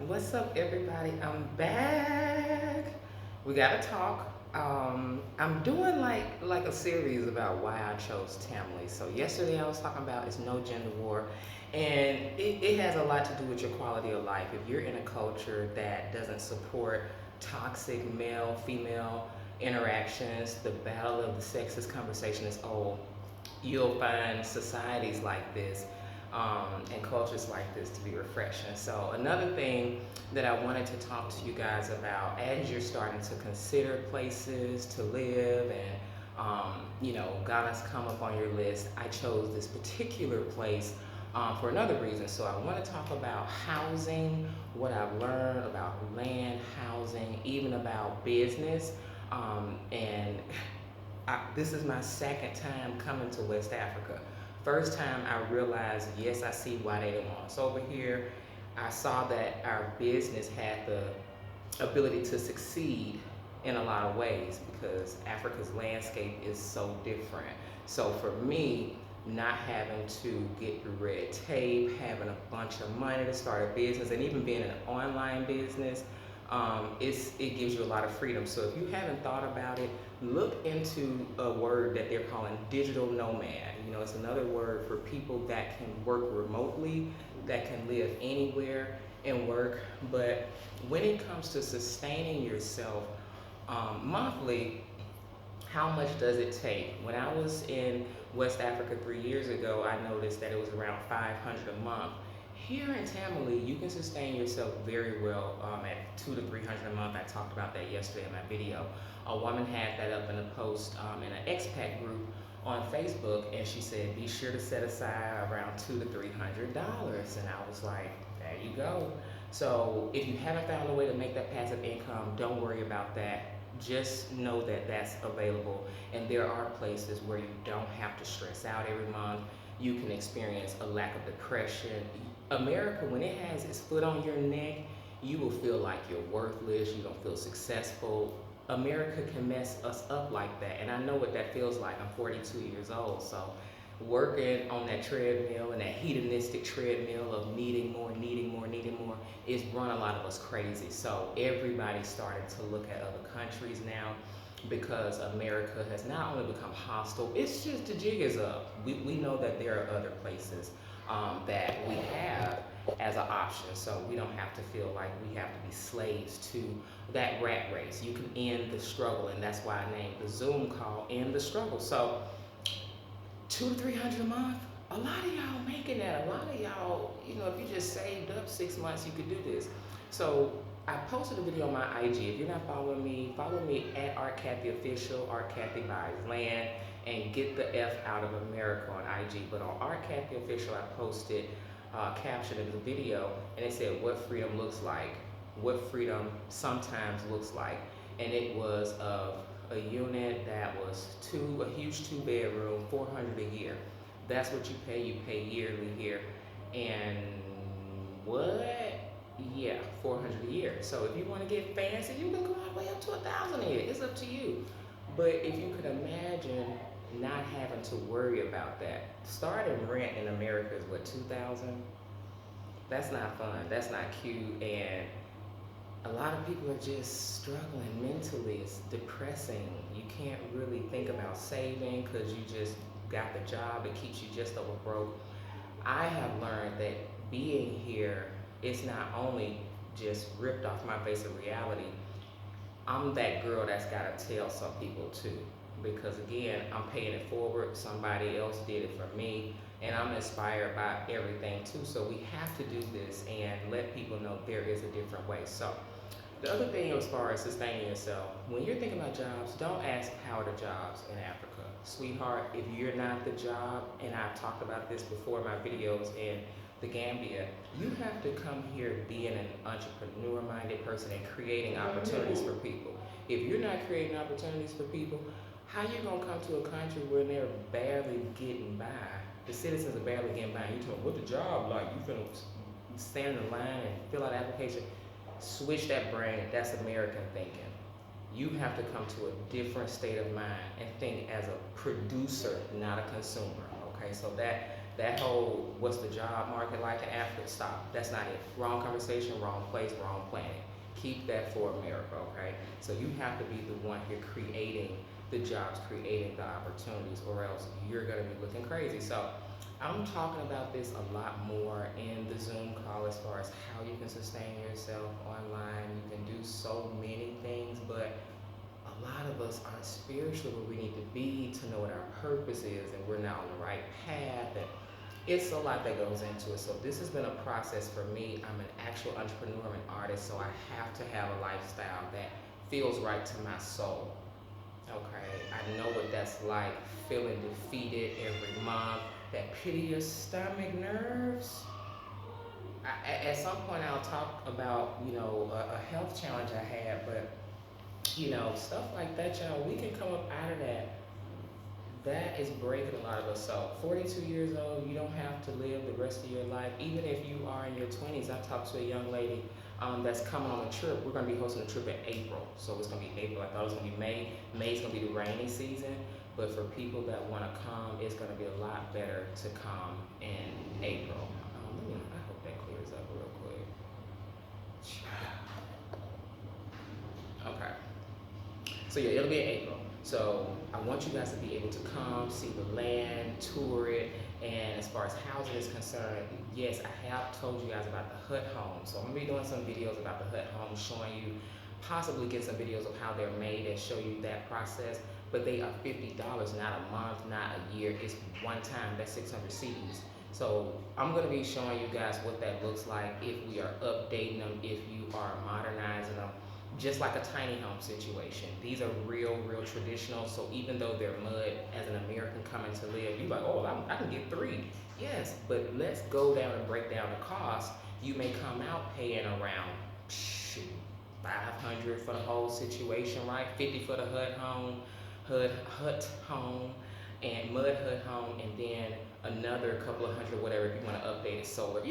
What's up, everybody? I'm back. We gotta talk. I'm doing like a series about why I chose Tamale. So yesterday I was talking about it's no gender war, and it has a lot to do with your quality of life. If you're in a culture that doesn't support toxic male-female interactions, the battle of the sexes conversation is old. You'll find societies like this and cultures like this to be refreshing. So another thing that I wanted to talk to you guys about as you're starting to consider places to live and Ghana's come up on your list, I chose this particular place for another reason. So I want to talk about housing, what I've learned about land, housing, even about business. And this is my second time coming to West Africa. First time I realized, yes, I see why they don't want us over here. I saw that our business had the ability to succeed in a lot of ways because Africa's landscape is so different. So for me, not having to get through red tape, having a bunch of money to start a business, and even being an online business, it gives you a lot of freedom. So if you haven't thought about it, look into a word that they're calling digital nomad. It's another word for people that can work remotely, that can live anywhere and work. But when it comes to sustaining yourself monthly, how much does it take? When I was in West Africa 3 years ago, I noticed that it was around 500 a month. Here in Tamale, you can sustain yourself very well at 2 to 300 a month. I talked about that yesterday in my video. A woman had that up in a post in an expat group on Facebook, and she said, "Be sure to set aside around $200 to $300." And I was like, "There you go." So if you haven't found a way to make that passive income, don't worry about that. Just know that that's available, and there are places where you don't have to stress out every month. You can experience a lack of depression. America, when it has its foot on your neck, you will feel like you're worthless, you don't feel successful. America can mess us up like that, and I know what that feels like. I'm 42 years old, so working on that treadmill and that hedonistic treadmill of needing more, needing more, needing more is run a lot of us crazy. So everybody's starting to look at other countries now because America has not only become hostile, it's just the jig is up. We know that there are other places that we have as an option, so we don't have to feel like we have to be slaves to that rat race. You can end the struggle, and that's why I named the Zoom call End the Struggle. So 2 to 300 a month. A lot of y'all making that. A lot of y'all, if you just saved up 6 months, you could do this. So I posted a video on my IG. If you're not following me, follow me at Art Kathy Official, Art Kathy Buys Land, and get the F out of America on IG. But on Art Kathy Official, I posted a caption of the video, and it said what freedom looks like, what freedom sometimes looks like, and it was of a unit that was a huge 2 bedroom, 400 a year. That's what you pay. You pay yearly here, and what? Yeah, 400 a year. So if you want to get fancy, you can go all the way up to 1,000 a year. It's up to you. But if you could imagine not having to worry about that, starting rent in America is what, 2,000? That's not fun. That's not cute, and a lot of people are just struggling mentally. It's depressing. You can't really think about saving because you just got the job that keeps you just over broke. I have learned that being here is not only just ripped off my face of reality, I'm that girl that's got to tell some people too. Because again, I'm paying it forward. Somebody else did it for me. And I'm inspired by everything too. So we have to do this and let people know there is a different way. So the other thing as far as sustaining yourself, when you're thinking about jobs, don't ask how are the jobs in Africa. Sweetheart, if you're not the job, and I've talked about this before in my videos in the Gambia, you have to come here being an entrepreneur-minded person and creating opportunities for people. If you're not creating opportunities for people, how you gonna come to a country where they're barely getting by? The citizens are barely getting by. You tell them what the job like? You finna stand in the line and fill out an application. Switch that brain. That's American thinking. You have to come to a different state of mind and think as a producer, not a consumer. Okay, so That whole what's the job market like in Africa? Stop. That's not it. Wrong conversation, wrong place, wrong planet. Keep that for America, okay? So you have to be the one here creating the jobs, creating the opportunities, or else you're gonna be looking crazy. So I'm talking about this a lot more in the Zoom call as far as how you can sustain yourself online. You can do so many things, but a lot of us aren't spiritual where we need to be to know what our purpose is, and we're not on the right path. And it's a lot that goes into it. So this has been a process for me. I'm an actual entrepreneur and artist, so I have to have a lifestyle that feels right to my soul. Okay, I know what that's like, feeling defeated every month, that pit of your stomach nerves. At some point, I'll talk about a health challenge I had, but stuff like that, y'all. We can come up out of that. That is breaking a lot of us. So, 42 years old, you don't have to live the rest of your life. Even if you are in your 20s, I talked to a young lady that's coming on a trip. We're going to be hosting a trip in April. So, it's going to be April. I thought it was going to be May. May's going to be the rainy season. But for people that want to come, it's going to be a lot better to come in April. I hope that clears up real quick. Okay. So yeah, it'll be in April. So I want you guys to be able to come, see the land, tour it, and as far as housing is concerned, yes, I have told you guys about the hut homes. So I'm gonna be doing some videos about the hut homes, showing you, possibly get some videos of how they're made and show you that process. But they are $50, not a month, not a year. It's one time. That's 600 CDs. So I'm gonna be showing you guys what that looks like if we are updating them, if you are modernizing them, just like a tiny home situation. These are real, real traditional. So even though they're mud, as an American coming to live, you're like, oh, I can get 3. Yes, but let's go down and break down the cost. You may come out paying around 500 for the whole situation, right? 50 for the hut home, and mud hut home, and then another couple of hundred, whatever, if you want to update it solar.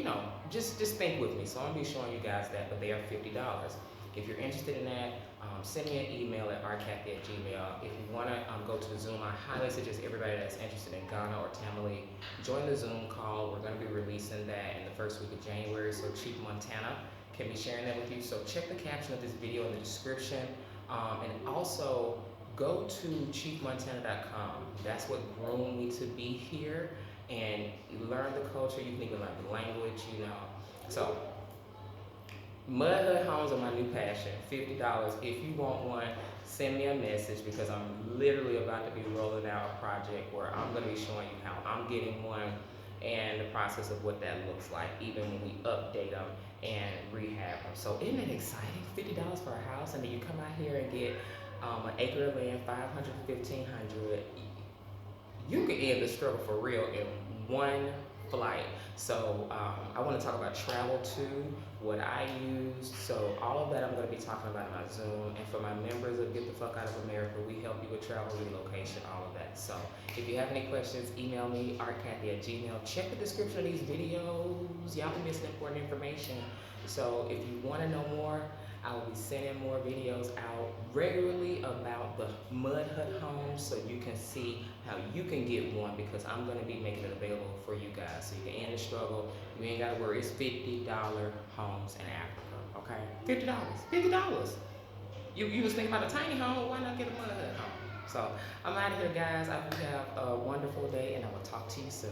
Just think with me. So I'm gonna be showing you guys that, but they are $50. If you're interested in that, send me an email at rcathy@gmail. If you want to go to the Zoom, I highly suggest everybody that's interested in Ghana or Tamale join the Zoom call. We're going to be releasing that in the first week of January, so Chief Montana can be sharing that with you. So check the caption of this video in the description, and also go to chiefmontana.com. That's what groomed me to be here, and learn the culture. You can even learn the language, So mud hut homes are my new passion. $50. If you want one, send me a message, because I'm literally about to be rolling out a project where I'm going to be showing you how I'm getting one and the process of what that looks like, even when we update them and rehab them. So isn't it exciting? $50 for a house, and then you come out here and get an acre of land, 500 to 1,500. You can end the struggle for real in one flight. So I want to talk about travel too, what I use. So all of that I'm going to be talking about in my Zoom. And for my members of Get the Fuck Out of America, we help you with travel, relocation, all of that. So if you have any questions, email me, rcathy@gmail. Check the description of these videos. Y'all be missing important information. So if you want to know more, I will be sending more videos out regularly about the mud hut homes, so you can see how you can get one, because I'm going to be making it available for you guys, so you can end the struggle. You ain't got to worry. It's $50 homes in Africa, okay? $50. You was thinking about a tiny home. Why not get a mud hut home? So I'm out of here, guys. I hope you have a wonderful day, and I will talk to you soon.